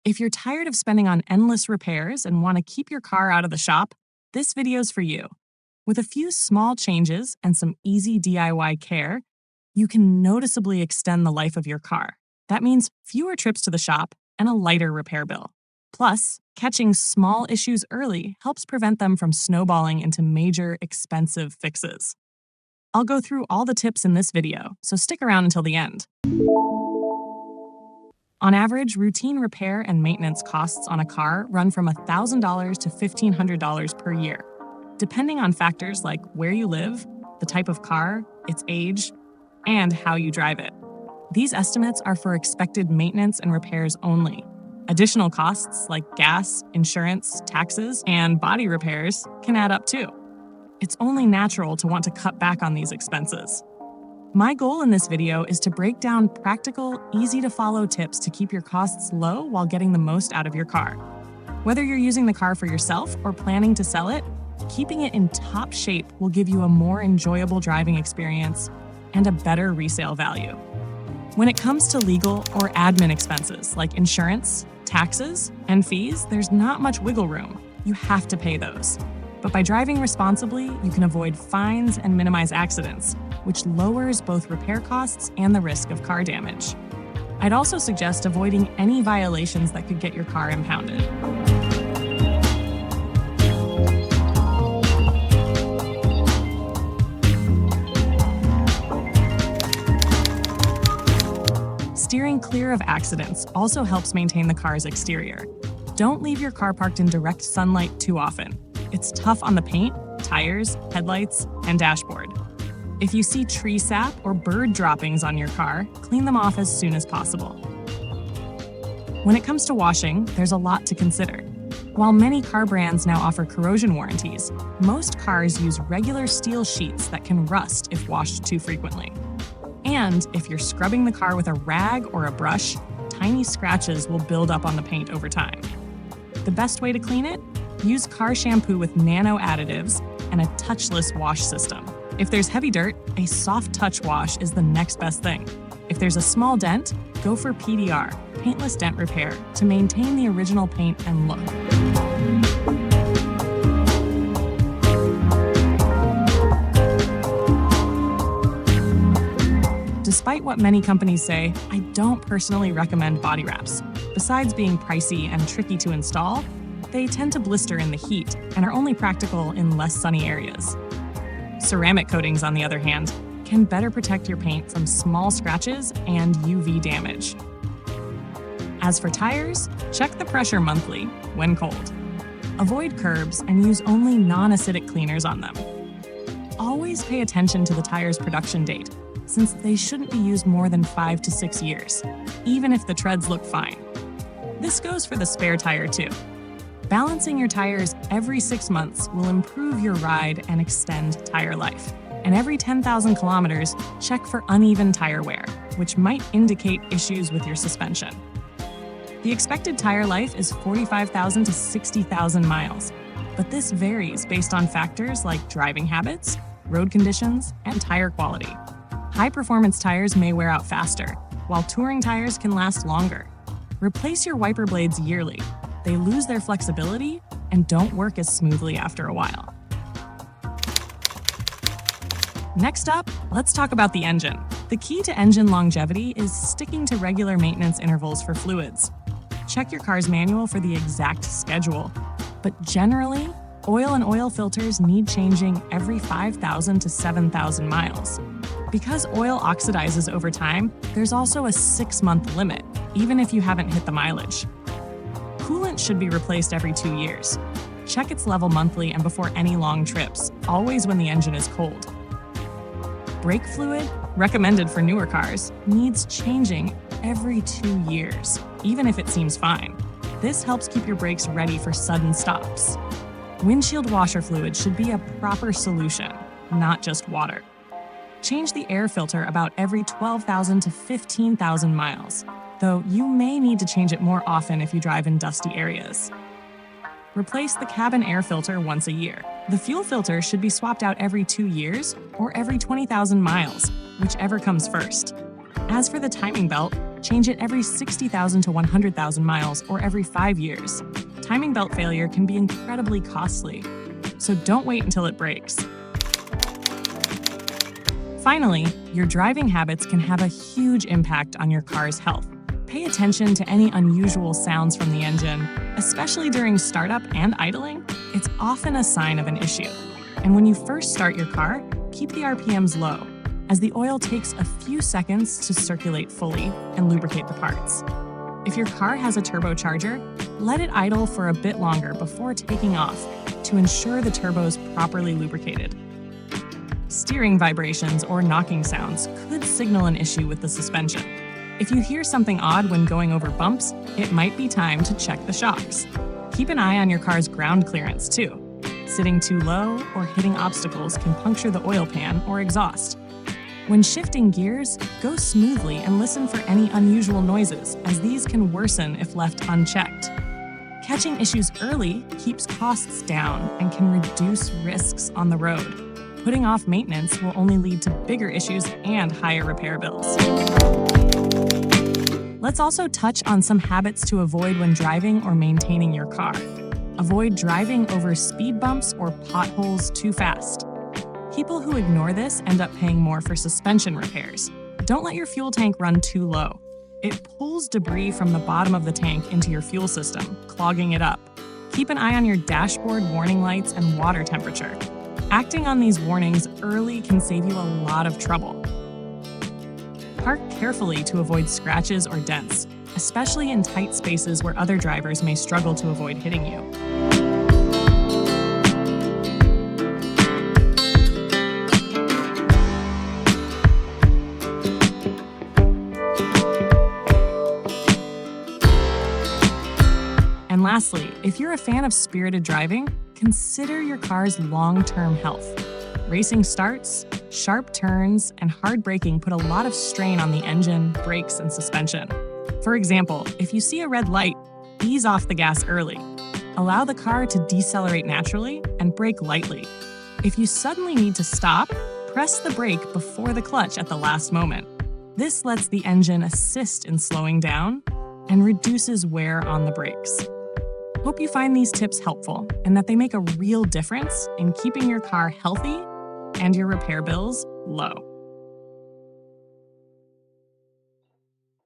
If you're tired of spending on endless repairs and want to keep your car out of the shop, this video's for you. With a few small changes and some easy DIY care, you can noticeably extend the life of your car. That means fewer trips to the shop and a lighter repair bill. Plus, catching small issues early helps prevent them from snowballing into major, expensive fixes. I'll go through all the tips in this video, so stick around until the end. On average, routine repair and maintenance costs on a car run from $1,000 to $1,500 per year, depending on factors like where you live, the type of car, its age, and how you drive it. These estimates are for expected maintenance and repairs only. Additional costs like gas, insurance, taxes, and body repairs can add up too. It's only natural to want to cut back on these expenses. My goal in this video is to break down practical, easy-to-follow tips to keep your costs low while getting the most out of your car. Whether you're using the car for yourself or planning to sell it, keeping it in top shape will give you a more enjoyable driving experience and a better resale value. When it comes to legal or admin expenses like insurance, taxes, and fees, there's not much wiggle room. You have to pay those. But by driving responsibly, you can avoid fines and minimize accidents, which lowers both repair costs and the risk of car damage. I'd also suggest avoiding any violations that could get your car impounded. Steering clear of accidents also helps maintain the car's exterior. Don't leave your car parked in direct sunlight too often. It's tough on the paint, tires, headlights, and dashboard. If you see tree sap or bird droppings on your car, clean them off as soon as possible. When it comes to washing, there's a lot to consider. While many car brands now offer corrosion warranties, most cars use regular steel sheets that can rust if washed too frequently. And if you're scrubbing the car with a rag or a brush, tiny scratches will build up on the paint over time. The best way to clean it? Use car shampoo with nano additives and a touchless wash system. If there's heavy dirt, a soft touch wash is the next best thing. If there's a small dent, go for PDR, paintless dent repair, to maintain the original paint and look. Despite what many companies say, I don't personally recommend body wraps. Besides being pricey and tricky to install, they tend to blister in the heat and are only practical in less sunny areas. Ceramic coatings, on the other hand, can better protect your paint from small scratches and UV damage. As for tires, check the pressure monthly when cold. Avoid curbs and use only non-acidic cleaners on them. Always pay attention to the tire's production date, since they shouldn't be used more than 5 to 6 years, even if the treads look fine. This goes for the spare tire too. Balancing your tires every 6 months will improve your ride and extend tire life. And every 10,000 kilometers, check for uneven tire wear, which might indicate issues with your suspension. The expected tire life is 45,000 to 60,000 miles, but this varies based on factors like driving habits, road conditions, and tire quality. High-performance tires may wear out faster, while touring tires can last longer. Replace your wiper blades yearly. They lose their flexibility and don't work as smoothly after a while. Next up, let's talk about the engine. The key to engine longevity is sticking to regular maintenance intervals for fluids. Check your car's manual for the exact schedule, but generally, oil and oil filters need changing every 5,000 to 7,000 miles. Because oil oxidizes over time, there's also a 6-month limit, even if you haven't hit the mileage. Coolant should be replaced every 2 years. Check its level monthly and before any long trips, always when the engine is cold. Brake fluid, recommended for newer cars, needs changing every 2 years, even if it seems fine. This helps keep your brakes ready for sudden stops. Windshield washer fluid should be a proper solution, not just water. Change the air filter about every 12,000 to 15,000 miles, though you may need to change it more often if you drive in dusty areas. Replace the cabin air filter once a year. The fuel filter should be swapped out every 2 years or every 20,000 miles, whichever comes first. As for the timing belt, change it every 60,000 to 100,000 miles or every 5 years. Timing belt failure can be incredibly costly, so don't wait until it breaks. Finally, your driving habits can have a huge impact on your car's health. Pay attention to any unusual sounds from the engine, especially during startup and idling. It's often a sign of an issue. And when you first start your car, keep the RPMs low, as the oil takes a few seconds to circulate fully and lubricate the parts. If your car has a turbocharger, let it idle for a bit longer before taking off to ensure the turbo is properly lubricated. Steering vibrations or knocking sounds could signal an issue with the suspension. If you hear something odd when going over bumps, it might be time to check the shocks. Keep an eye on your car's ground clearance too. Sitting too low or hitting obstacles can puncture the oil pan or exhaust. When shifting gears, go smoothly and listen for any unusual noises, as these can worsen if left unchecked. Catching issues early keeps costs down and can reduce risks on the road. Putting off maintenance will only lead to bigger issues and higher repair bills. Let's also touch on some habits to avoid when driving or maintaining your car. Avoid driving over speed bumps or potholes too fast. People who ignore this end up paying more for suspension repairs. Don't let your fuel tank run too low. It pulls debris from the bottom of the tank into your fuel system, clogging it up. Keep an eye on your dashboard warning lights and water temperature. Acting on these warnings early can save you a lot of trouble. Park carefully to avoid scratches or dents, especially in tight spaces where other drivers may struggle to avoid hitting you. And lastly, if you're a fan of spirited driving, consider your car's long-term health. Racing starts, sharp turns, and hard braking put a lot of strain on the engine, brakes, and suspension. For example, if you see a red light, ease off the gas early. Allow the car to decelerate naturally and brake lightly. If you suddenly need to stop, press the brake before the clutch at the last moment. This lets the engine assist in slowing down and reduces wear on the brakes. Hope you find these tips helpful and that they make a real difference in keeping your car healthy and your repair bills low.